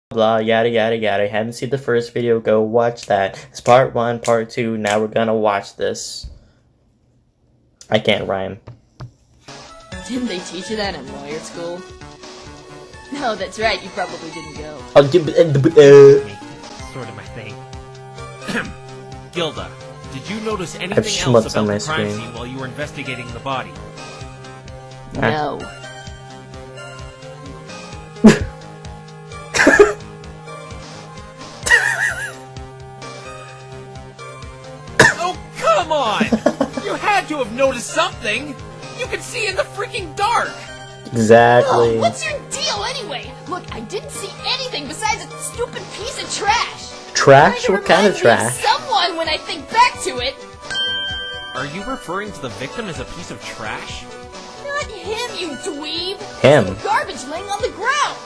blah, yada yada yada. Haven't seen the first video, go watch that. It's part 1, part 2, now we're gonna watch this. I can't rhyme. Didn't they teach you that in lawyer school? No, that's right, you probably didn't go. Sort of my thing. Gilda, did you notice anything else schmutz about on my the crime screen. scene while you were investigating the body? No. Oh, come on! You had to have noticed something! You can see in the freaking dark! Exactly. Oh, what's your deal anyway? Look, I didn't see anything besides a stupid piece of trash. Trash? What kind of Reminds me trash? someone when I think back to it. Are you referring to the victim as a piece of trash? Not him, you dweeb. Him. Some garbage laying on the ground.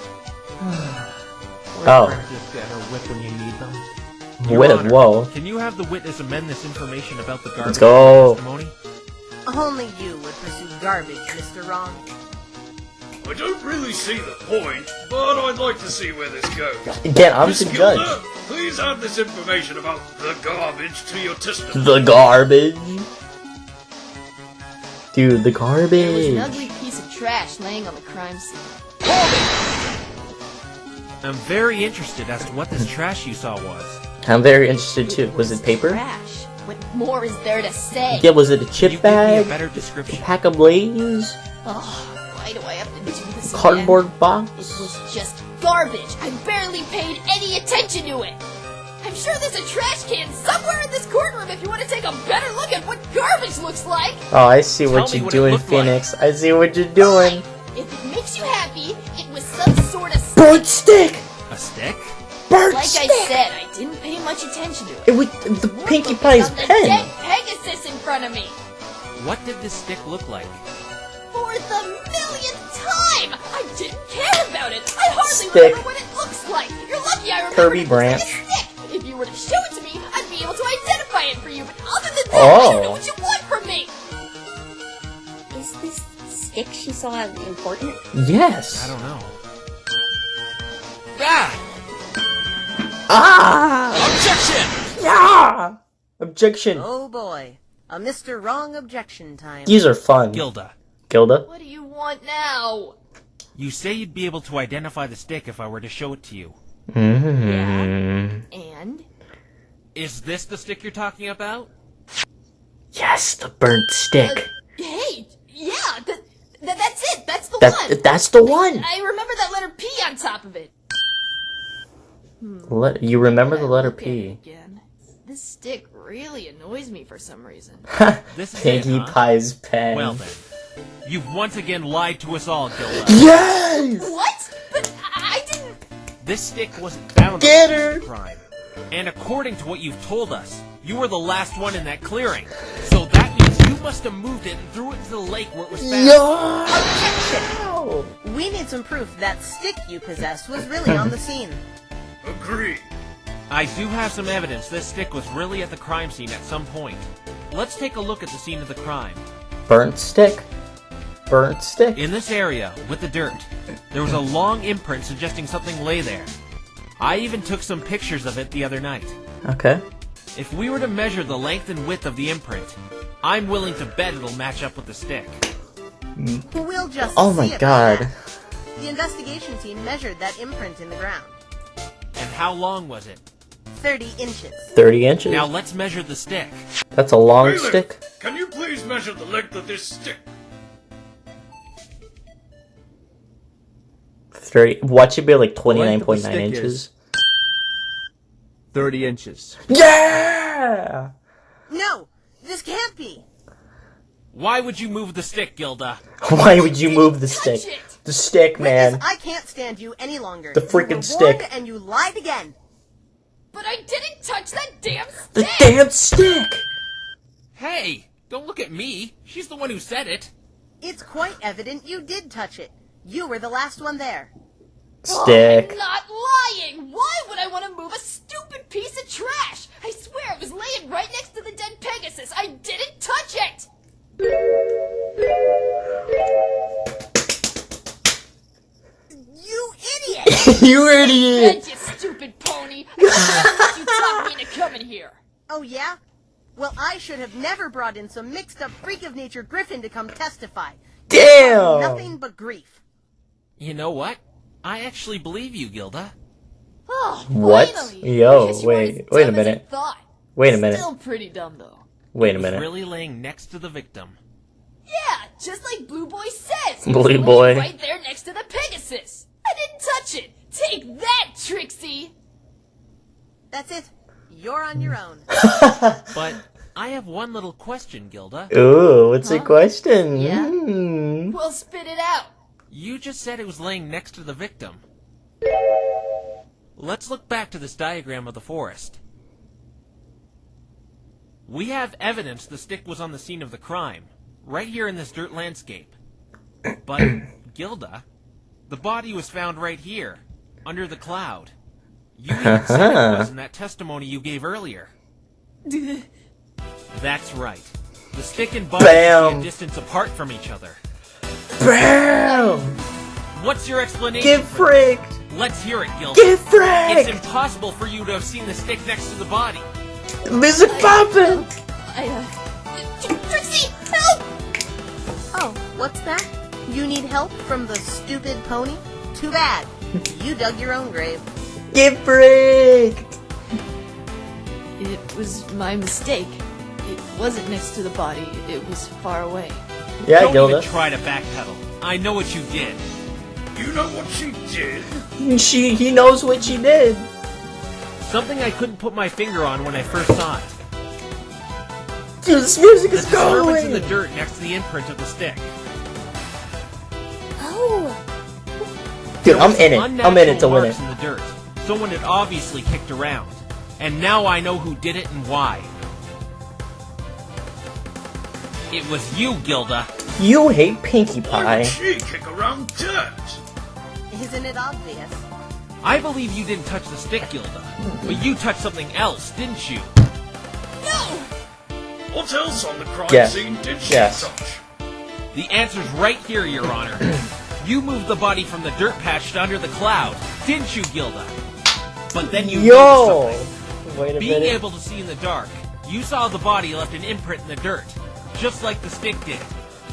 Oh. Just get her whip when you need them. Your With Honor, whoa. Can you have the witness amend this information about the garbage Let's go. testimony? Only you would pursue garbage, Mr. Wrong. I don't really see the point, but I'd like to see where this goes. Again, I'm Miss the Gilda, judge. please add this information about the garbage to your testimony. The garbage. Dude, the There was garbage. an ugly piece of trash laying on the crime scene. I'm very interested as to what this trash you saw was. I'm very interested too. Was it paper? Trash. What more is there to say? Yeah, was it a Can chip you give me a bag? better A description? pack of Lay's? Oh, why do I have to do this again? Cardboard box? It was just garbage. I barely paid any attention to it. I'm sure there's a trash can somewhere in this courtroom if you want to take a better look at what garbage looks like. Oh, I see Tell what me you're what it doing, looked like. Phoenix. I see what you're doing. Fine. If it makes you happy, it was some sort of Burnt stick! A stick? Burnt Like stick! I said, I didn't pay much attention to it. It was the Pinkie Pie's On the pen. dead Pegasus in front of me. What did this stick look like? For the millionth time! I didn't care about it! I hardly Stick. remember what it looks like! You're lucky I remember Kirby it looks like branch. a stick! If you were to show it to me, I'd be able to identify it for you, but other than that, I Oh. don't know what you want from me! Is this stick she saw important? Yes. I don't know. Ah! Ah! Objection! Yeah! Objection. Oh boy. A Mr. Wrong objection time. These are fun. Gilda, Gilda? What do you want now? you say you'd be able to identify the stick if I were to show it to you. Mm-hmm. And? Is this the stick you're talking about? Yes, the burnt stick. Hey! Yeah! That's it! That's the one! That's the one! I remember that letter P on top of it! You remember the letter Look at it P. again. This stick really annoys me for some reason. This is Pinkie it, huh? Pie's pen. Well then, you've once again lied to us all, Gilda. Yes! What? But I didn't... This stick wasn't found Get on the her! scene of the crime. And according to what you've told us, you were the last one in that clearing. So that means you must have moved it and threw it into the lake where it was found. Yo! We need some proof that stick you possessed was really on the scene. Agree. I do have some evidence this stick was really at the crime scene at some point. Let's take a look at the scene of the crime. Burnt stick. Burnt stick. In this area, with the dirt, there was a long imprint suggesting something lay there. I even took some pictures of it the other night. Okay. If we were to measure the length and width of the imprint, I'm willing to bet it'll match up with the stick. We'll just Oh see my about god. that. The investigation team measured that imprint in the ground. And how long was it? 30 inches. 30 inches? Now let's measure the stick. That's a long Bailiff, stick? can you please measure the length of this stick? 30. What should be like Length of the 29.9 stick inches? is 30 inches. Yeah! No! This can't be! Why would you move the stick, Gilda? Why would you move the Touch stick? it! The stick, man. Witness, I can't stand you any longer. The You freaking were warned stick. And you lied again. But I didn't touch that damn stick! The damn stick! Hey, don't look at me. She's the one who said it. It's quite evident you did touch it. You were the last one there. Stick. I'm not lying! Why would I want to move a stupid piece of trash? I swear it was laying right next to the dead Pegasus! I didn't touch it! You idiot! You idiot! You stupid pony! I you talked me into coming here. Oh, yeah? Well, I should have never brought in some mixed-up freak of nature griffin to come testify. Damn! Nothing but grief. You know what? I actually believe you, Gilda. Oh, What? finally. Yo, Because you were wait, as wait a dumb as I minute. thought. Wait a minute. Still pretty dumb, though. Wait a Was minute. really laying next to the victim. Yeah, just like Blue Boy says. Blue It's Boy. laying right there next to the Pegasus. I didn't touch it. Take that, Trixie. That's it. You're on your own. But I have one little question, Gilda. Ooh, what's the question? Yeah? Hmm. Well, spit it out. You just said it was laying next to the victim. Let's look back to this diagram of the forest. We have evidence the stick was on the scene of the crime, right here in this dirt landscape. But, Gilda, the body was found right here, under the cloud. You even said it was in that testimony you gave earlier. That's right. The stick and body should be a distance apart from each other. Bam! What's your explanation Get for that? fricked! Let's hear it, Gilda. Get It's fricked! impossible for you to have seen the stick next to the body. Music poppin'! Trixie, help! Oh, what's that? You need help from the stupid pony? Too bad. You dug your own grave. Get fricked! It was my mistake. It wasn't next to the body. It was far away. Yeah, Don't Gilda. even try to backpedal. I know what you did. You know what she did? He knows what she did. Something I couldn't put my finger on when I first saw it. Dude, this music The is disturbance in the going! dirt next to the imprint of the stick. Oh, Dude, I'm in it. I'm in it to Unnatural win marks it. in the dirt. Someone had obviously kicked around. And now I know who did it and why. It was you, Gilda. You hate Pinkie Why Pie. would she kick around dirt? Isn't it obvious? I believe you didn't touch the stick, Gilda. But you touched something else, didn't you? No! What else on the crime Yes. scene did she Yes. touch? The answer's right here, Your Honor. You moved the body from the dirt patch to under the cloud, didn't you, Gilda? But then you noticed Yo! something. Wait a Being minute. able to see in the dark, you saw the body left an imprint in the dirt, just like the stick did.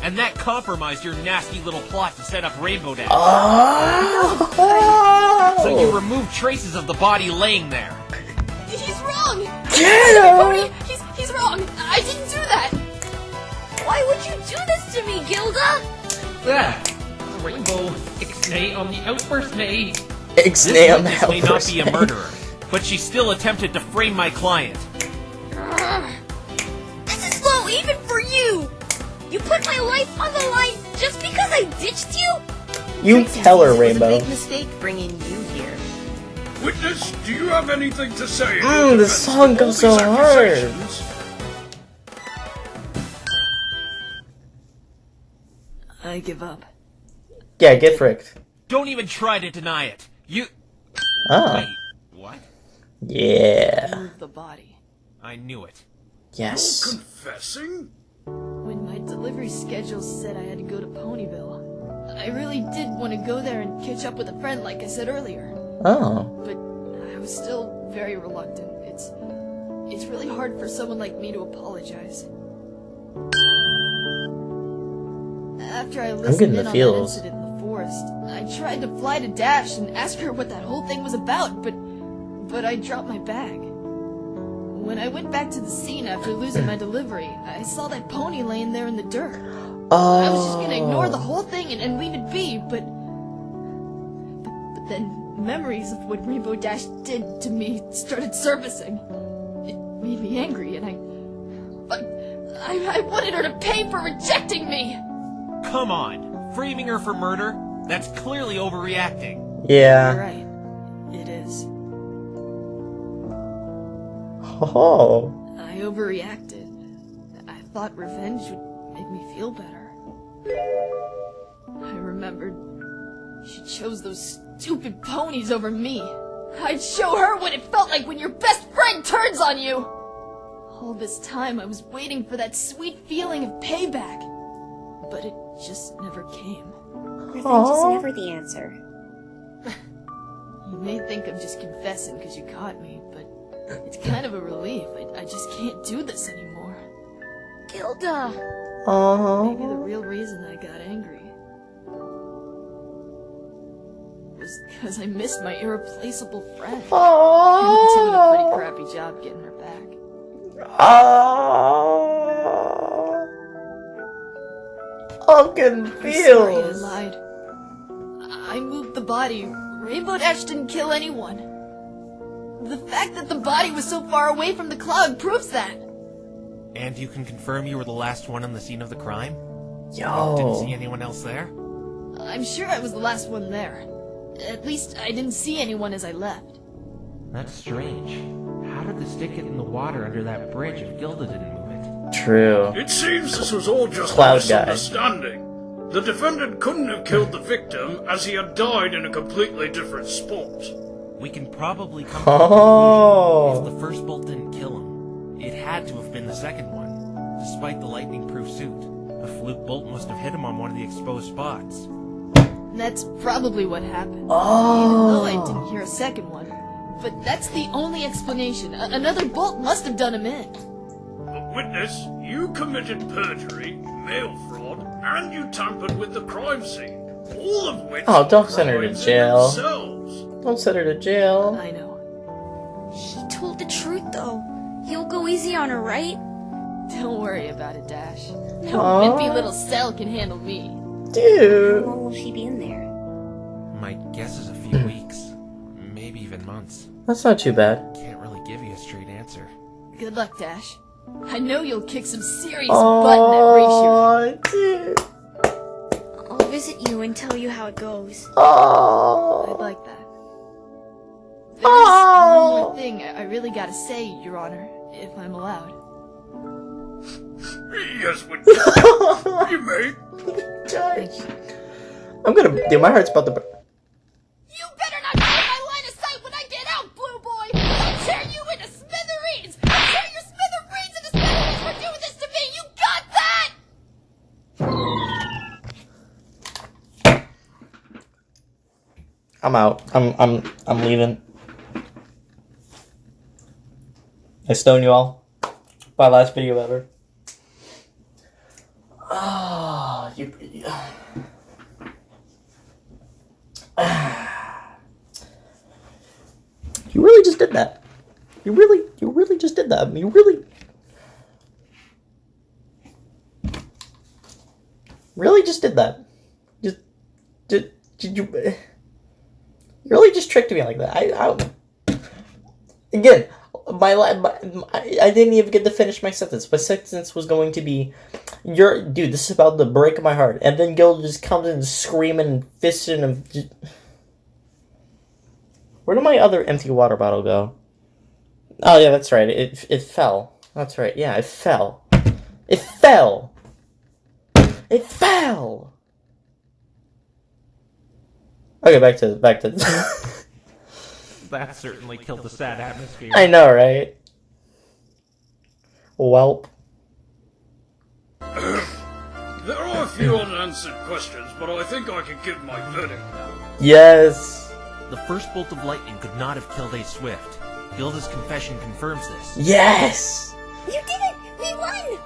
And that compromised your nasty little plot to set up Rainbow Dash. Oh! So you removed traces of the body laying there. He's wrong! Get Pony, him! he's wrong! I didn't do that! why would you do this to me, Gilda? Rainbow, ixnay on the outburst, nay. Ixnay on the This may not helpers. be a murderer, but she still attempted to frame my client. This is low even for you! You put my life on the line just because I ditched you? You Trixie tell her, sees it was Rainbow. a big mistake bringing you here. Witness, do you have anything to say? in The defense song of all goes so these hard. accusations? I give up. Yeah, get fricked. Don't even try to deny it. You... Oh. Wait, what? Yeah. Move the body. I knew it. Yes. Confessing? When my delivery schedule said I had to go to Ponyville, I really did want to go there and catch up with a friend like I said earlier. Oh. But I was still very reluctant. It's really hard for someone like me to apologize. After I listened getting in the on feels. that incident in the forest, I tried to fly to Dash and ask her what that whole thing was about, but I dropped my bag. When I went back to the scene after losing my delivery, I saw that pony laying there in the dirt. Oh. I was just gonna ignore the whole thing and leave it be, but then memories of what Rainbow Dash did to me started surfacing. It made me angry, and I wanted her to pay for rejecting me. Come on. Framing her for murder? That's clearly overreacting. You're Yeah. right. It is. Oh. I overreacted. I thought revenge would make me feel better. I remembered she chose those stupid ponies over me. I'd show her what it felt like when your best friend turns on you. All this time I was waiting for that sweet feeling of payback, but it just never came. Revenge is never the answer. You may think I'm just confessing because you caught me, but it's kind of a relief. I just can't do this anymore. Gilda! Maybe the real reason I got angry was because I missed my irreplaceable friend. And I'm doing a pretty crappy job getting her back. I'm confused. I'm sorry I lied. I moved the body. Rainbow Dash didn't kill anyone. The fact that the body was so far away from the cloud proves that. And you can confirm you were the last one on the scene of the crime? Yo. Didn't see anyone else there? I'm sure I was the last one there. At least I didn't see anyone as I left. That's strange. How did the stick get in the water under that bridge if Gilda didn't move it? True. It seems this was all just a Cloud guy. misunderstanding. The defendant couldn't have killed the victim as he had died in a completely different spot. We can probably come to a conclusion. Oh. If the first bolt didn't kill him, it had to have been the second one. Despite the lightning-proof suit, a fluke bolt must have hit him on one of the exposed spots. That's probably what happened. Oh. Even though I didn't hear a second one. But that's the only explanation. Another bolt must have done him in. But witness, you committed perjury, mail fraud, and you tampered with the crime scene. All of which Oh, don't send her to crimes in jail. themselves. Don't send her to jail. I know. He told the truth, though. He'll go easy on her, right? Don't worry about it, Dash. No Aw. wimpy little cell can handle me. How Dude. long will she be in there? My guess is a few weeks. Maybe even months. That's not too bad. Can't really give you a straight answer. Good luck, Dash. I know you'll kick some serious butt in that race you're in. Oh, dude. I'll visit you and tell you how it goes. I'd Oh. like that. There's Oh. one more thing I really gotta say, Your Honor, if I'm allowed. Yes, witness. You may. Thank you. I'm gonna. Dude, my heart's about to. You better not get in my line of sight when I get out, Blue Boy! I'll tear you into smithereens! I'll tear your smithereens into smithereens for doing this to me! You got that? I'm out. I'm leaving. I stone you all. My last video ever. Ah, you. You really just did that. You really just did that. You really just did that. Did you really just tricked me like that? Again, I didn't even get to finish my sentence. My sentence was going to be, dude, this is about to break my heart. And then Gil just comes in screaming and fisting and just... Where did my other empty water bottle go? Oh yeah, that's right. It fell. That's right. Yeah, it fell. It fell. It fell. Okay, back to. That certainly killed the sad atmosphere. I know, right? Welp. There are a few unanswered questions, but I think I can give my verdict now. Yes. The first bolt of lightning could not have killed A. Swift. Gilda's confession confirms this. Yes. You did it! We won!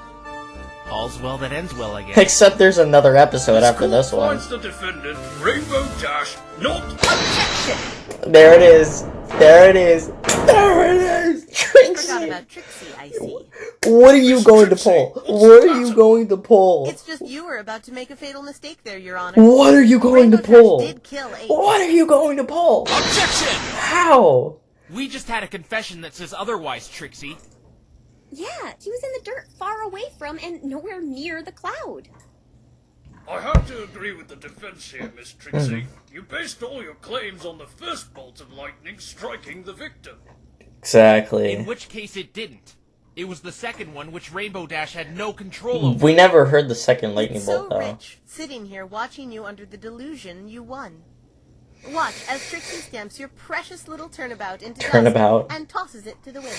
All's well that ends well, I guess. Except there's another episode after court this one. finds the defendant, Rainbow Dash, not... There it is. There it is. There it is. Forgot Trixie. about Trixie, I see. What are you going to pull? What are you going to pull? It's just you were about to make a fatal mistake there, Your Honor. What are you going to Rainbow Dash pull? did kill Ace. What are you going to pull? Objection! How? We just had a confession that says otherwise, Trixie. Yeah, he was in the dirt far away from and nowhere near the cloud. I have to agree with the defense here, Miss Trixie. You based all your claims on the first bolt of lightning striking the victim. Exactly. In which case it didn't. It was the second one which Rainbow Dash had no control over. We never heard the second lightning It's so bolt, though. rich, sitting here watching you under the delusion you won. Watch as Trixie stamps your precious little turnabout into Turnabout. dust and tosses it to the wind.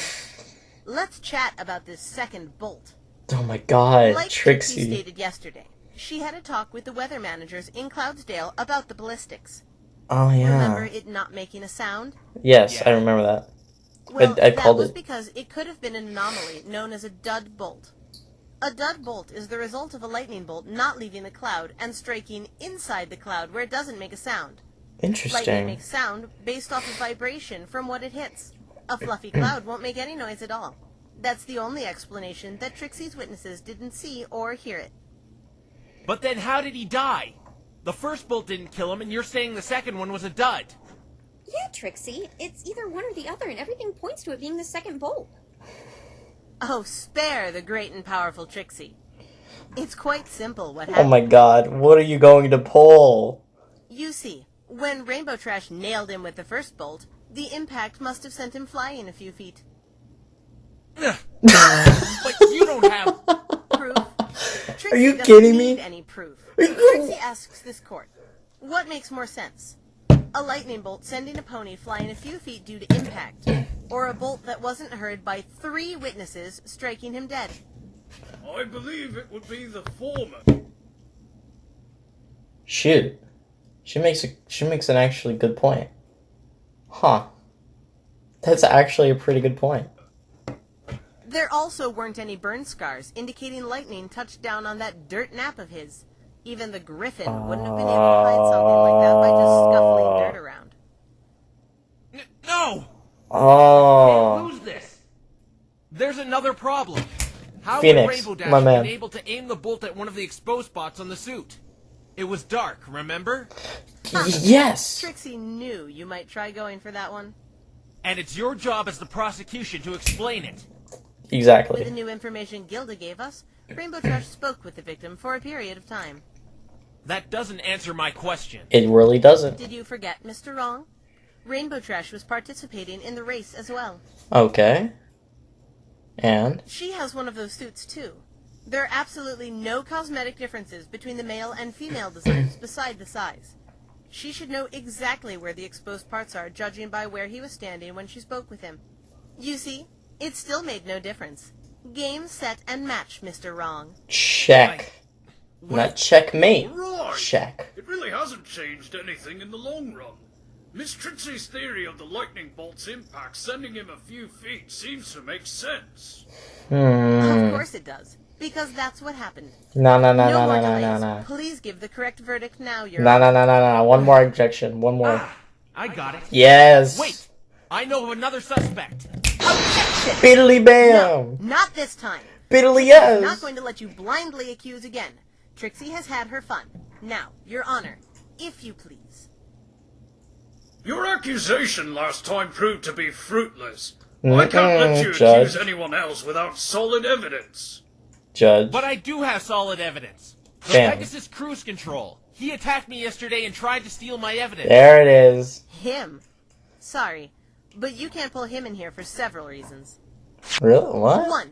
Let's chat about this second bolt. Oh my god, Like Trixie. stated yesterday, she had a talk with the weather managers in Cloudsdale about the ballistics. Oh, yeah. Remember it not making a sound? Yes, Yeah. I remember that. Well, I that called was it. because it could have been an anomaly known as a dud bolt. A dud bolt is the result of a lightning bolt not leaving the cloud and striking inside the cloud where it doesn't make a sound. Lightning Interesting. makes sound based off of vibration from what it hits. A fluffy cloud won't make any noise at all. That's the only explanation that Trixie's witnesses didn't see or hear it. But then how did he die? The first bolt didn't kill him, and you're saying the second one was a dud. Yeah, Trixie. It's either one or the other, and everything points to it being the second bolt. Oh, spare the great and powerful Trixie. It's quite simple what Oh happened. my god, what are you going to pull? You see, when Rainbow Trash nailed him with the first bolt, the impact must have sent him flying a few feet. Ugh. But you don't have... Proof? Trixie Are you doesn't kidding need me? any proof. Are you- Trixie asks this court, what makes more sense? A lightning bolt sending a pony flying a few feet due to impact, or a bolt that wasn't heard by 3 witnesses striking him dead? I believe it would be the former. Shoot. She makes an actually good point. Huh. That's actually a pretty good point. There also weren't any burn scars, indicating lightning touched down on that dirt nap of his. Even the griffin wouldn't have been able to hide something like that by just scuffling dirt around. No! Oh. Can't lose this. There's another problem. How Phoenix, would Rainbow Dash my have man. been able to aim the bolt at one of the exposed spots on the suit? It was dark, remember? Yes. Trixie knew you might try going for that one. And it's your job as the prosecution to explain it. With the Exactly. new information Gilda gave us, Rainbow Trash spoke with the victim for a period of time. That doesn't answer my question. It really doesn't. Did you forget, Mr. Wrong? Rainbow Trash was participating in the race as well. Okay. And? She has one of those suits too. There are absolutely no cosmetic differences between the male and female designs beside the size. She should know exactly where the exposed parts are, judging by where he was standing when she spoke with him. You see, it still made no difference. Game, set, and match, Mr. Wrong. Check. Not checkmate. Right. Check. It really hasn't changed anything in the long run. Miss Trixie's theory of the lightning bolt's impact sending him a few feet seems to make sense. Of course it does, because that's what happened. No. No more delays. Please give the correct verdict now, Your No. One more objection. One more. Ah, I got it. Yes. Wait! I know of another suspect. Objection! Biddly No, bam. not this time. Biddly I'm yes. not going to let you blindly accuse again. Trixie has had her fun. Now, Your Honor, if you please. Your accusation last time proved to be fruitless. I can't let you Judge. accuse anyone else without solid evidence. Judge. But I do have solid evidence. The Damn. Pegasus cruise control. He attacked me yesterday and tried to steal my evidence. There it is. Him. Sorry, but you can't pull him in here for several reasons. Really? What? 1.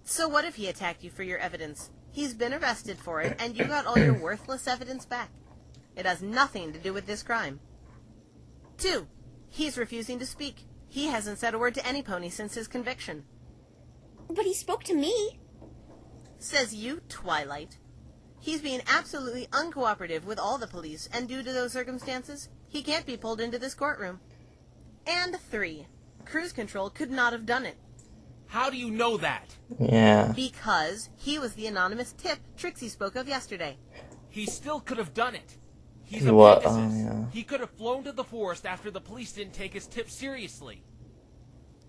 So what if he attacked you for your evidence? He's been arrested for it, and you got all your worthless evidence back. It has nothing to do with this crime. 2. He's refusing to speak. He hasn't said a word to any pony since his conviction. But he spoke to me. Says you, Twilight. He's being absolutely uncooperative with all the police, and due to those circumstances, he can't be pulled into this courtroom. And 3. Cruise control could not have done it, How do you know that? Yeah. because he was the anonymous tip Trixie spoke of yesterday. He still could have done it. He's a What? Pegasus. Oh, yeah. He could have flown to the forest after the police didn't take his tip seriously.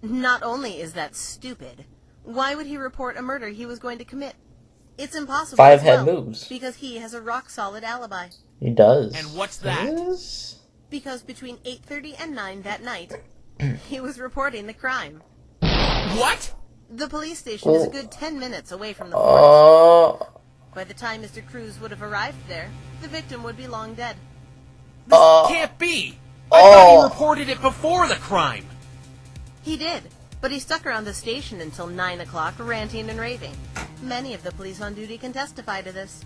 Not only is that stupid, why would he report a murder he was going to commit? It's impossible. Five as head well, moves. Because he has a rock-solid alibi. He does. And what's that? Yes. Because between 8:30 and 9 that night, he was reporting the crime. What? The police station is a good 10 minutes away from the forest. By the time Mr. Cruz would have arrived there, the victim would be long dead. This can't be! I thought he reported it before the crime! He did, but he stuck around the station until 9 o'clock ranting and raving. Many of the police on duty can testify to this.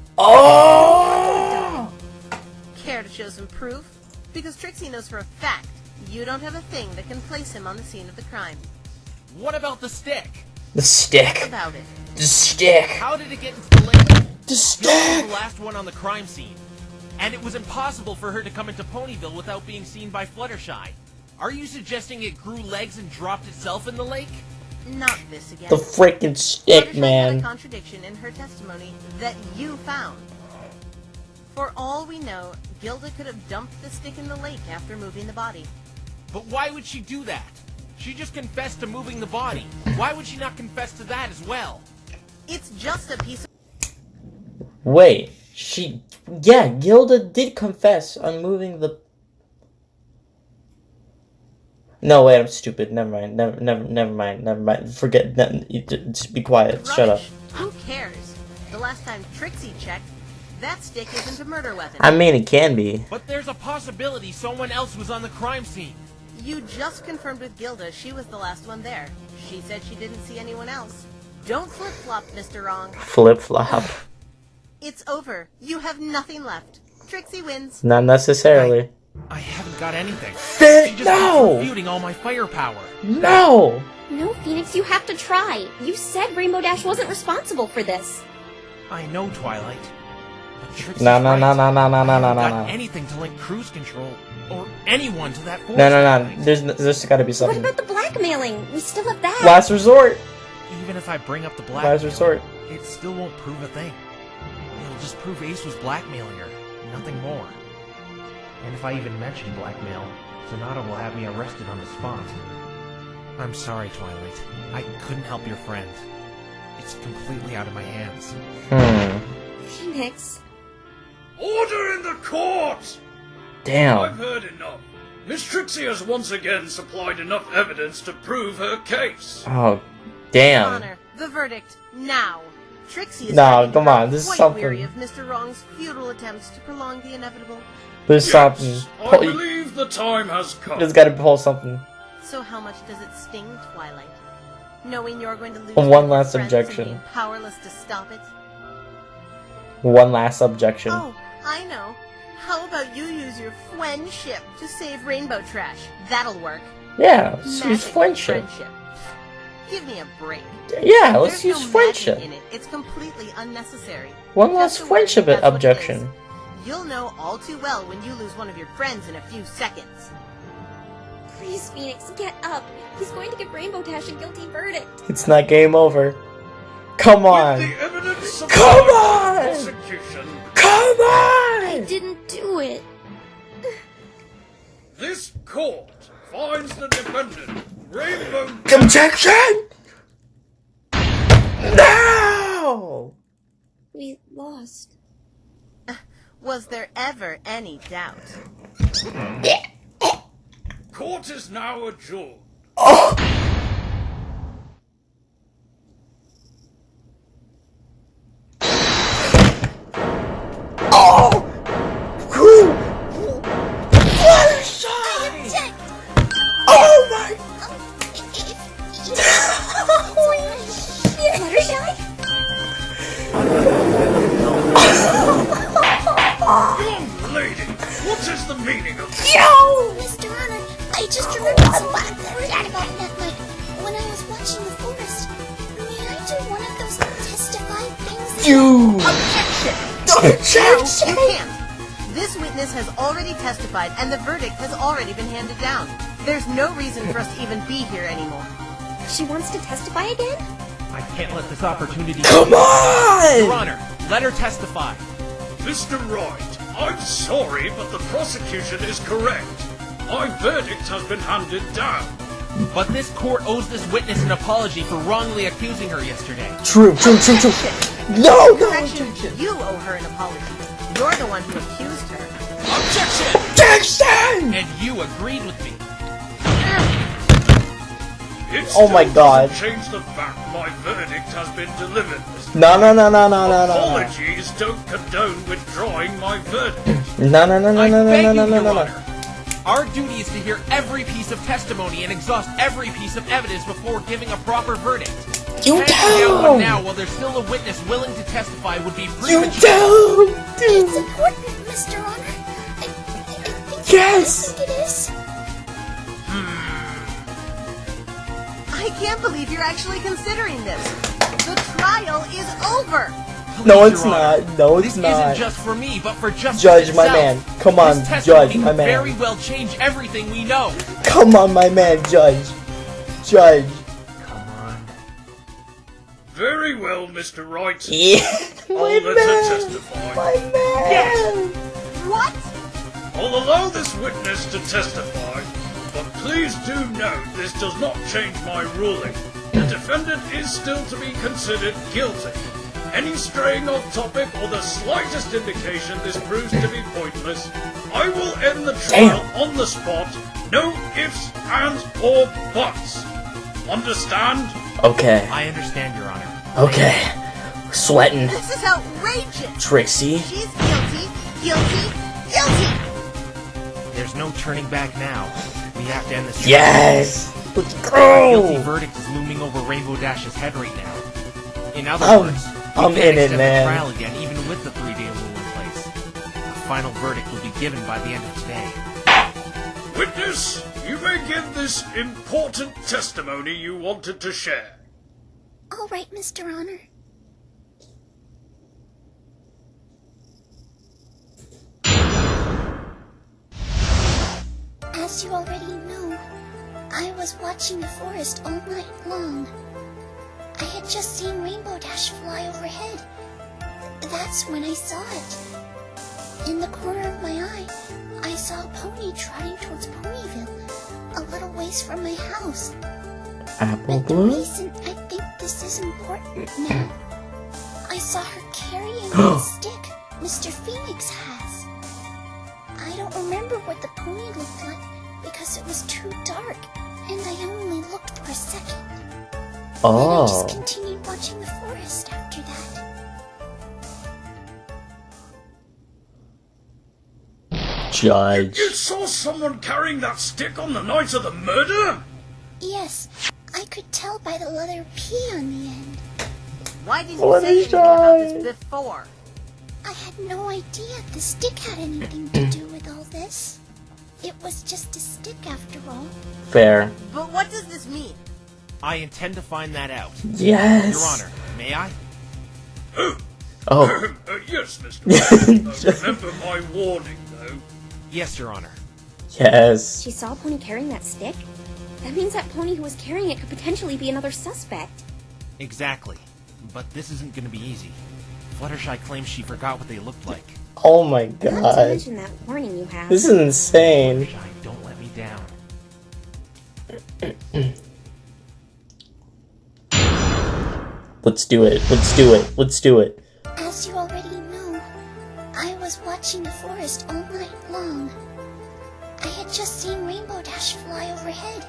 Care to show some proof? Because Trixie knows for a fact you don't have a thing that can place him on the scene of the crime. What about the stick? The stick. About it. The stick. How did it get into the lake? The He was stick. the last one on the crime scene. And it was impossible for her to come into Ponyville without being seen by Fluttershy. Are you suggesting it grew legs and dropped itself in the lake? Not this again. The freaking stick, Fluttershy had a man. contradiction in her testimony that you found. For all we know, Gilda could have dumped the stick in the lake after moving the body. But why would she do that? She just confessed to moving the body. Why would she not confess to that as well? It's just a piece of... Wait, yeah, Gilda did confess on moving the... No, wait, I'm stupid. Never mind. Never mind. Forget. Just be quiet. Shut up. Who cares? The last time Trixie checked, that stick isn't a murder weapon. I mean, it can be. But there's a possibility someone else was on the crime scene. You just confirmed with Gilda she was the last one there. She said she didn't see anyone else. Don't flip-flop, Mr. Wrong. Flip-flop. It's over. You have nothing left. Trixie wins. Not necessarily. I haven't got anything. Then, She just no! keeps refuting all my firepower. No! No, Phoenix, you have to try. You said Rainbow Dash wasn't responsible for this. I know, Twilight. But Trixie's No. I haven't got anything to link cruise control or anyone to that force. No. There's gotta be What something. about the blackmailing? We still have that. Last resort. Even if I bring up the Last blackmail, resort. it still won't prove a thing. It'll just prove Ace was blackmailing her, nothing more. And if I even mention blackmail, Sonata will have me arrested on the spot. I'm sorry, Twilight. I couldn't help your friend. It's completely out of my hands. Phoenix. Order in the court! I've Damn. heard enough. Miss Trixie has once again supplied enough evidence to prove her case. Oh, damn. Honor, the verdict, now. Trixie is No, starting to come grow on, this is quite something. weary of Mr. Wrong's futile attempts to prolong the inevitable. There's something. Yes, I believe the time has come. There's gotta pull something. So how much does it sting, Twilight? Knowing you're going to lose One your last friends objection. and being powerless to stop it? One last objection. Oh, I know. How about you use your friendship to save Rainbow Trash? That'll work. Yeah, let's use Magic friendship. Give me a break. Yeah, let's There's use no friendship. magic in it. It's completely unnecessary. One last Just a word, friendship that's what it objection. is. You'll know all too well when you lose one of your friends in a few seconds. Please, Phoenix, get up. He's going to give Rainbow Dash a guilty verdict. It's not game over. Come on. With the evidence Come supplied by on! the prosecution, Come on! I didn't do it. this court finds the defendant, Rainbow Objection! No! We lost. Was there ever any doubt? Court is now adjourned. Oh! Oh! Who? Fluttershy! Oh my! Fluttershy? Young lady, what is the meaning of this? Yo! Mr. Honor, I just remembered something that happened that night when I was watching the forest. May I do one of those testify things? You! Objection! Objection! No, you can't. This witness has already testified, and the verdict has already been handed down. There's no reason for us to even be here anymore. She wants to testify again? I can't let this opportunity Come Your on! Honor, let her testify. Mr. Wright, I'm sorry, but the prosecution is correct. My verdict has been handed down. But this court owes this witness an apology for wrongly accusing her yesterday. True. No! Correction, you owe her an apology. You're the one who accused her. Objection! Objection! And you agreed with me. It Oh my still God. doesn't change the fact my verdict has been delivered. No. Apologies don't condone withdrawing my verdict. I beg you, Your No. Honor. Our duty is to hear every piece of testimony and exhaust every piece of evidence before giving a proper verdict. You Handing down one don't! now while there's still a witness willing to testify would be You premature. don't! It's important, Mr. Honor. I think Yes! it is. I can't believe you're actually considering this. The trial is over. No, Please, it's Your Honor. not. No, it's This not. isn't just for me, but for justice Judge, my itself. man. Come on, This testimony Judge, my could man. very well change everything we know. Come on, my man, Judge. Judge. Come on. Very well, Mr. Wright. Yeah. I'll My let her man. testify. My man. What? I'll allow this witness to testify, but please do note this does not change my ruling. The defendant is still to be considered guilty. Any straying off topic or the slightest indication this proves to be pointless, I will end the trial on the spot. No ifs, ands, or buts. Understand? Okay. I understand, Your Honor. Okay. Sweating. This is outrageous. Trixie. She's guilty, guilty, guilty. There's no turning back now. We have to end this trial. Yes. Let's Guilty go. verdict is looming over Rainbow Dash's head right now. In other words, we I'm can't in it, extend man. the trial again, even with the 3-day rule in place. The final verdict will be given by the end of today. Witness, you may give this important testimony you wanted to share. All right, Mr. Honor. As you already know, I was watching the forest all night long. I had just seen Rainbow Dash fly overhead. That's when I saw it. In the corner of my eye, I saw a pony trotting towards Ponyville, a little ways from my house. Apple But the Bloom? reason I think this is important now, I saw her carrying that stick Mr. Phoenix has. I don't remember what the pony looked like because it was too dark, and I only looked for a second. Then I just Oh. continued watching the forest after that. Judge. You saw someone carrying that stick on the night of the murder? Yes, I could tell by the letter P on the end. Why didn't you say anything about this before? I had no idea the stick had anything to do with all this. It was just a stick after all. Fair. But what does this mean? I intend to find that out. Yes. Your Honor, may I? Oh. Yes, Mr. Wright. Remember my warning, though. Yes, Your Honor. Yes. She saw a pony carrying that stick? That means that pony who was carrying it could potentially be another suspect. Exactly. But this isn't going to be easy. Fluttershy claims she forgot what they looked like. Oh my Not to god. mention that warning you have. This is insane. Fluttershy, don't let me down. Let's do it. Let's do it. Let's do it. As you already know, I was watching the forest all night long. I had just seen Rainbow Dash fly overhead.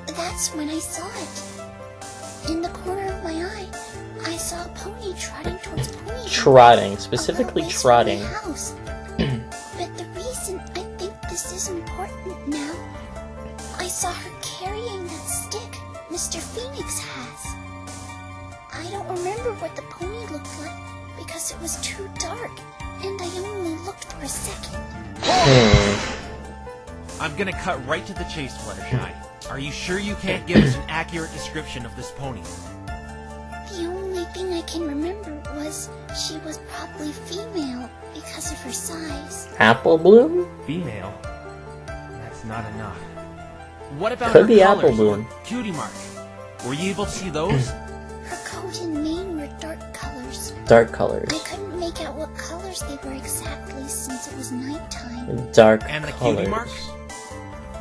That's when I saw it. In the corner of my eye, I saw a pony trotting towards Ponyville. Trotting. Specifically a little ways trotting. from my house. But the reason I think this is important now, I saw her carrying that stick Mr. Phoenix has. I don't remember what the pony looked like because it was too dark, and I only looked for a second. I'm gonna cut right to the chase, Fluttershy. Are you sure you can't give us an accurate description of this pony? The only thing I can remember was she was probably female because of her size. Apple Bloom? Female? That's not enough. What about Could her be colors Apple Bloom. or cutie mark? Were you able to see those? Her coat and mane were dark colors. Dark colors. I couldn't make out what colors they were exactly since it was nighttime. Dark And the colors. cutie mark?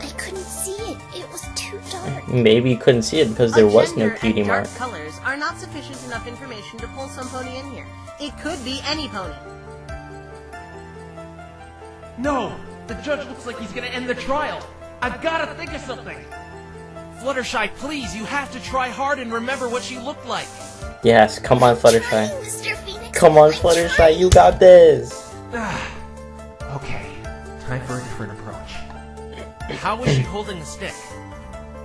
I couldn't see it. It was too dark. Maybe you couldn't see it because there A was no gender cutie and dark mark. colors are not sufficient enough information to pull some pony in here. It could be any pony. No! The judge looks like he's gonna end the trial! I've gotta think of something! Fluttershy, please, you have to try hard and remember what she looked like! Yes, come on, Trying, Fluttershy. Mr. Phoenix. Come on, I'm Fluttershy, trying. you got this. Okay, time for a different approach. How was she holding the stick?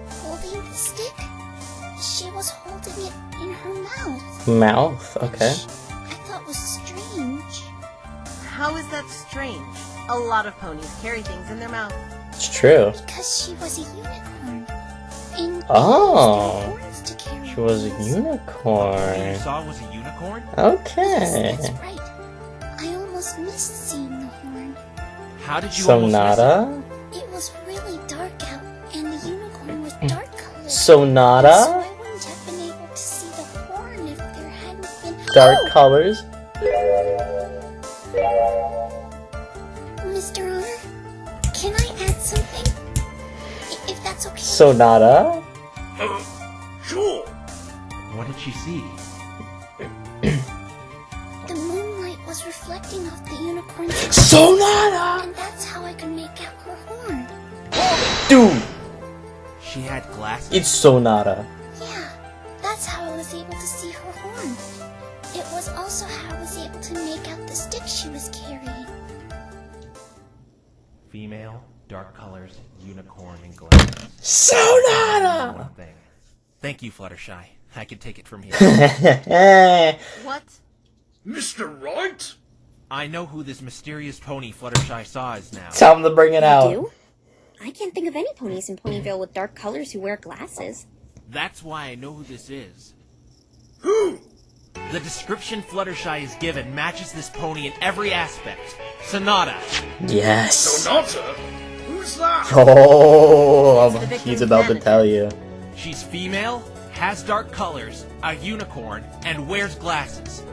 Holding the stick? She was holding it in her mouth. Mouth, okay. Which I thought was strange. How is that strange? A lot of ponies carry things in their mouth. It's true. Because she was a unicorn. And Oh. horns to carry She was a What you unicorn. saw was a unicorn? Okay. Yes, that's right. I almost missed seeing the horn. How did you almost miss it? Sonata? It was really dark out, and the unicorn was dark colored. So Sonata? I wouldn't have been able to see the horn if there hadn't been Dark colors? Mr. Honor, can I add something? If that's okay. Sonata? Sure. What did she see? The moonlight was reflecting off the unicorn's Sonata! and that's how I could make out her horn. Dude! She had glasses. It's Sonata. Yeah, that's how I was able to see her horn. It was also how I was able to make out the stick she was carrying. Female, dark colors, unicorn, and glasses. Sonata! One thing. Thank you, Fluttershy. I can take it from here. What? Mr. Right? I know who this mysterious pony Fluttershy saw is now. Tell him to bring it out. You do? I can't think of any ponies in Ponyville with dark colors who wear glasses. That's why I know who this is. Who? The description Fluttershy is given matches this pony in every aspect. Sonata. Yes. Sonata? Who's that? Oh, It's the victim's he's about to manager. tell you. She's female, has dark colors, a unicorn, and wears glasses.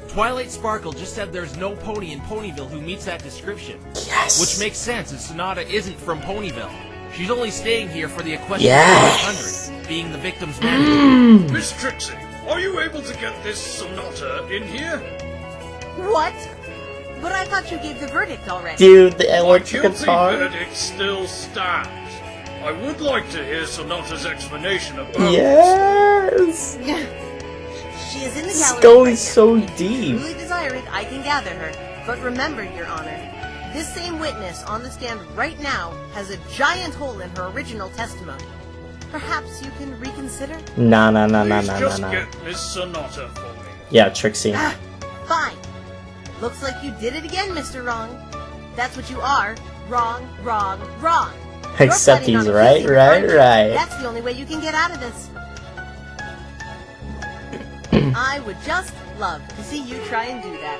Twilight Sparkle just said there's no pony in Ponyville who meets that description. Yes. Which makes sense, as Sonata isn't from Ponyville. She's only staying here for the Equestrian Yes. 500, being the victim's manager. Miss Trixie, are you able to get this Sonata in here? What? But I thought you gave the verdict already. Dude, the My electric guilty guitar. verdict still stands. I would like to hear Sonata's explanation about this. Yes. She is in the This gallery goes right so now. If deep. you truly desire it, I can gather her. But remember, Your Honor, this same witness on the stand right now has a giant hole in her original testimony. Perhaps you can reconsider? Nah. Please just get Miss Sonata for me. Yeah, Trixie. Ah, fine. Looks like you did it again, Mr. Wrong. That's what you are. Wrong. You're Except planning on he's right, accusing her, aren't you? right. That's the only way you can get out of this. I would just love to see you try and do that.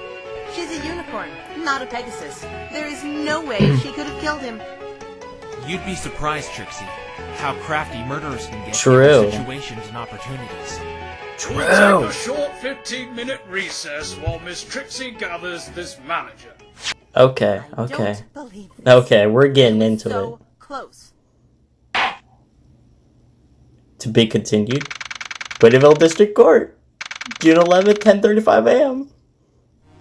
She's a unicorn, not a Pegasus. There is no way she could have killed him. You'd be surprised, Trixie, how crafty murderers can get True. in situations and opportunities. We'll take a short 15-minute recess while Miss Trixie gathers this manager. Okay, I okay. don't believe this. Okay, we're getting into So it. close. To be continued. Whittyville District Court. June 11th, 10:35 a.m.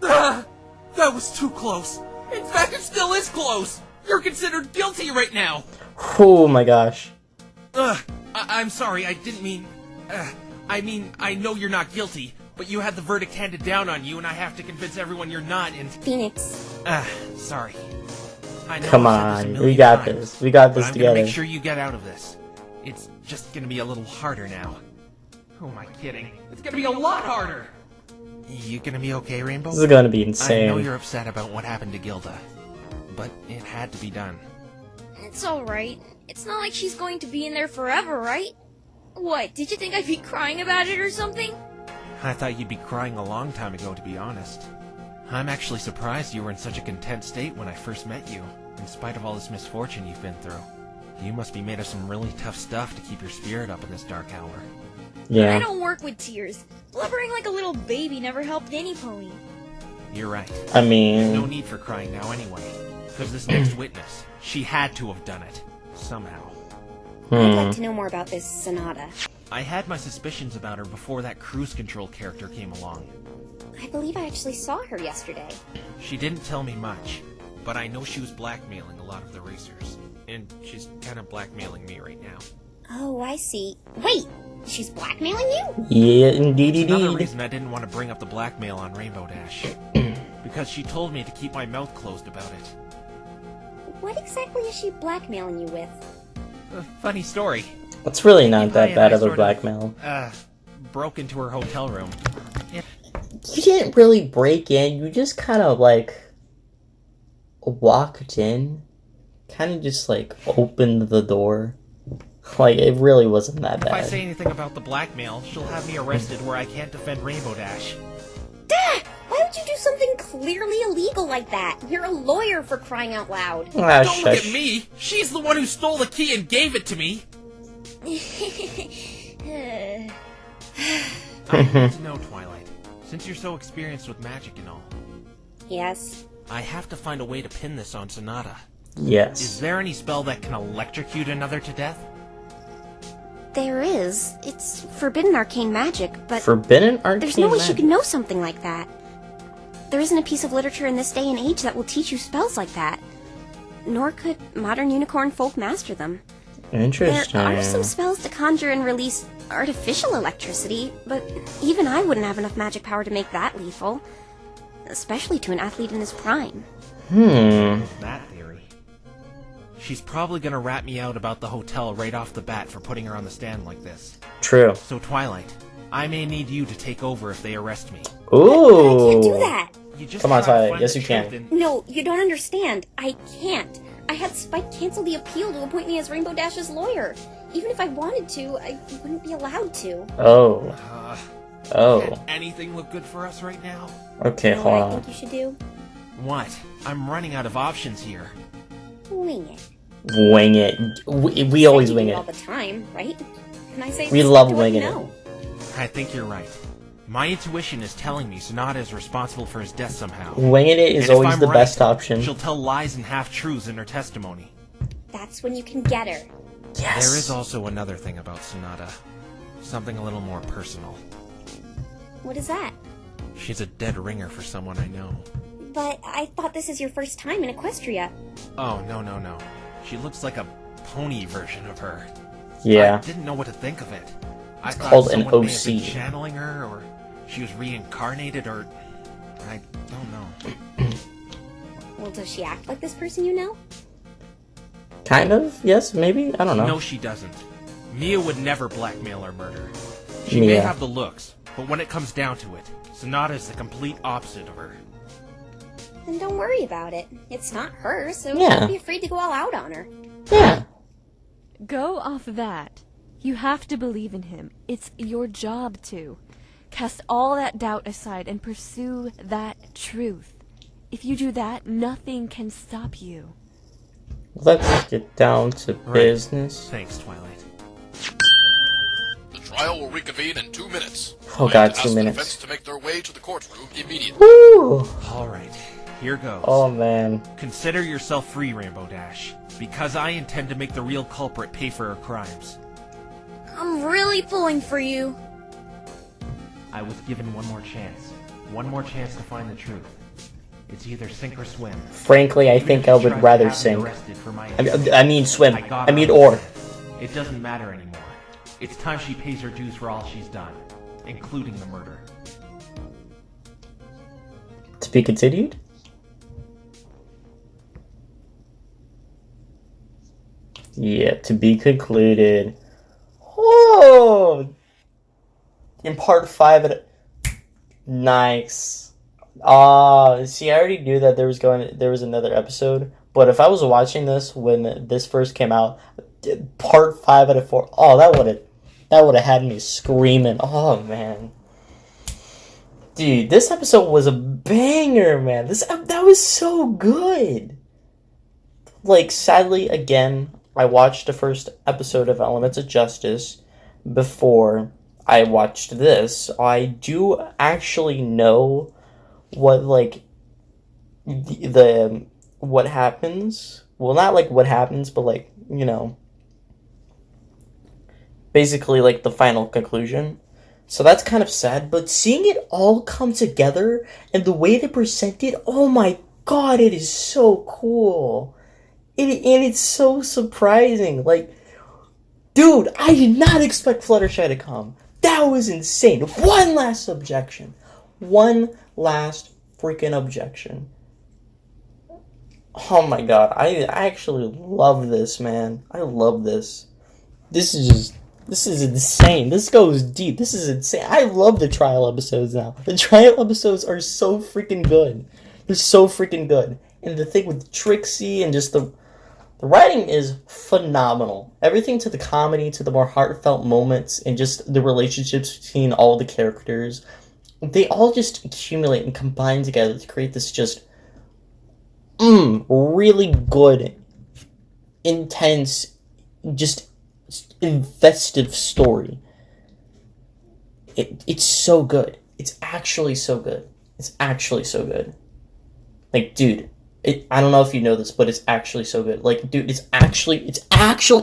That was too close. In fact, it still is close. You're considered guilty right now. Oh my gosh. I'm sorry, I didn't mean... I know you're not guilty, but you had the verdict handed down on you, and I have to convince everyone you're not, and... Phoenix. Sorry. I know Come I've said this a on, million we got times, this. We got but this I'm together. gonna make sure you get out of this. It's just gonna be a little harder now. Who am I kidding? It's gonna be a lot harder! You gonna be okay, Rainbow? This is gonna be I know insane. you're upset about what happened to Gilda, but it had to be done. It's alright. It's not like she's going to be in there forever, right? What, did you think I'd be crying about it or something? I thought you'd be crying a long time ago, to be honest. I'm actually surprised you were in such a content state when I first met you, in spite of all this misfortune you've been through. You must be made of some really tough stuff to keep your spirit up in this dark hour. I Yeah. don't work with tears. Blubbering like a little baby never helped any pony. You're right. I No mean, need for crying now anyway, because this next witness, she had to have done it. Somehow. I'd like to know more about this Sonata. I had my suspicions about her before that cruise control character came along. I believe I actually saw her yesterday. She didn't tell me much, but I know she was blackmailing a lot of the racers. And she's kind of blackmailing me right now. Oh, I see. Wait, she's blackmailing you? yeah, indeed, It's another indeed. reason I didn't want to bring up the blackmail on Rainbow Dash. Because she told me to keep my mouth closed about it. What exactly is she blackmailing you with? Funny story. It's really not Levi that and bad I of a sort blackmail. Broke into her hotel room. You didn't really break in. You just kind of like walked in, kind of just like opened the door. Like, it really wasn't that If I bad. say anything about the blackmail, she'll have me arrested where I can't defend Rainbow Dash. Dad! Why would you do something clearly illegal like that? You're a lawyer, for crying out loud. Ah, Don't look shush. at me! She's the one who stole the key and gave it to me! I need to know, Twilight. Since you're so experienced with magic and all, Yes. I have to find a way to pin this on Sonata. Is Yes. there any spell that can electrocute another to death? There is. It's forbidden arcane magic, but Forbidden arcane there's no way she magic. could know something like that. There isn't a piece of literature in this day and age that will teach you spells like that. Nor could modern unicorn folk master them. Interesting. There are some spells to conjure and release artificial electricity, but even I wouldn't have enough magic power to make that lethal. Especially to an athlete in his prime. That theory. She's probably gonna rat me out about the hotel right off the bat for putting her on the stand like this. True. So Twilight, I may need you to take over if they arrest me. Ooh. I can't do that! You just Come on, try to Twilight. find Yes, the you can. truth No, you don't understand. I can't. I had Spike cancel the appeal to appoint me as Rainbow Dash's lawyer. Even if I wanted to, I wouldn't be allowed to. Oh. Oh. Can't anything look good for us right now? Okay, You know hold what I on. think you should do? What? I'm running out of options here. Wing it. Wing it. We always You wing do it. all the time, right? Can I say We just love do what you winging it. know? I think you're right. My intuition is telling me Sonata is responsible for his death somehow. Winging it is And if always I'm the right, best option. She'll tell lies and half-truths in her testimony. That's when you can get her. Yes. There is also another thing about Sonata. Something a little more personal. What is that? She's a dead ringer for someone I know. But I thought this is your first time in Equestria. Oh, no. She looks like a pony version of her. Yeah. I didn't know what to think of it. I thought called an someone may have been OC. channeling her, or she was reincarnated, or... I don't know. Well, does she act like this person you know? Kind of. Yes, maybe. I don't know. No, she doesn't. Mia would never blackmail or murder. She may Mia. have the looks, but when it comes down to it, Sonata is the complete opposite of her. Then don't worry about it. It's not her, so Yeah. don't be afraid to go all out on her. Yeah. Go off that. You have to believe in him. It's your job to. Cast all that doubt aside and pursue that truth. If you do that, nothing can stop you. Let's get down to business. Thanks, Twilight. The trial will reconvene in 2 minutes. Oh I god, ask 2 the minutes. defense to make their way to the courtroom immediately. Woo! Alright, here goes. Oh man. Consider yourself free, Rainbow Dash, because I intend to make the real culprit pay for her crimes. I'm really pulling for you. I was given one more chance. One more chance to find the truth. It's either sink or swim. Frankly, I Even think if I you would tried to rather have me sink. arrested for my I mean swim. got I her mean on or. the stand. It doesn't matter anymore. It's time she pays her dues for all she's done, including the murder. To be continued? Yeah, to be concluded. Oh! In part 5 of Nice. See, I already knew that there was another episode, but if I was watching this when this first came out, part 5 out of 4, oh, that would have had me screaming. Oh, man. Dude, this episode was a banger, man. That was so good. Like, sadly, again, I watched the first episode of Elements of Justice before I watched this. I do actually know what, like, the what happens. Well, not, like, what happens, but, like, you know, basically, like, the final conclusion. So that's kind of sad, but seeing it all come together and the way they present it, oh my god, it is so cool. And it's so surprising. Like, dude, I did not expect Fluttershy to come. That was insane. One last objection. One last freaking objection. Oh my god, I actually love this, man. I love this. This is insane. This goes deep. This is insane. I love the trial episodes now. The trial episodes are so freaking good. They're so freaking good. And the thing with Trixie and just the... The writing is phenomenal. Everything to the comedy, to the more heartfelt moments, and just the relationships between all the characters, they all just accumulate and combine together to create this just really good, intense, just investive story. It's so good. It's actually so good. It's actually so good. Like, dude, I don't know if you know this, but it's actually so good. Like, dude, it's so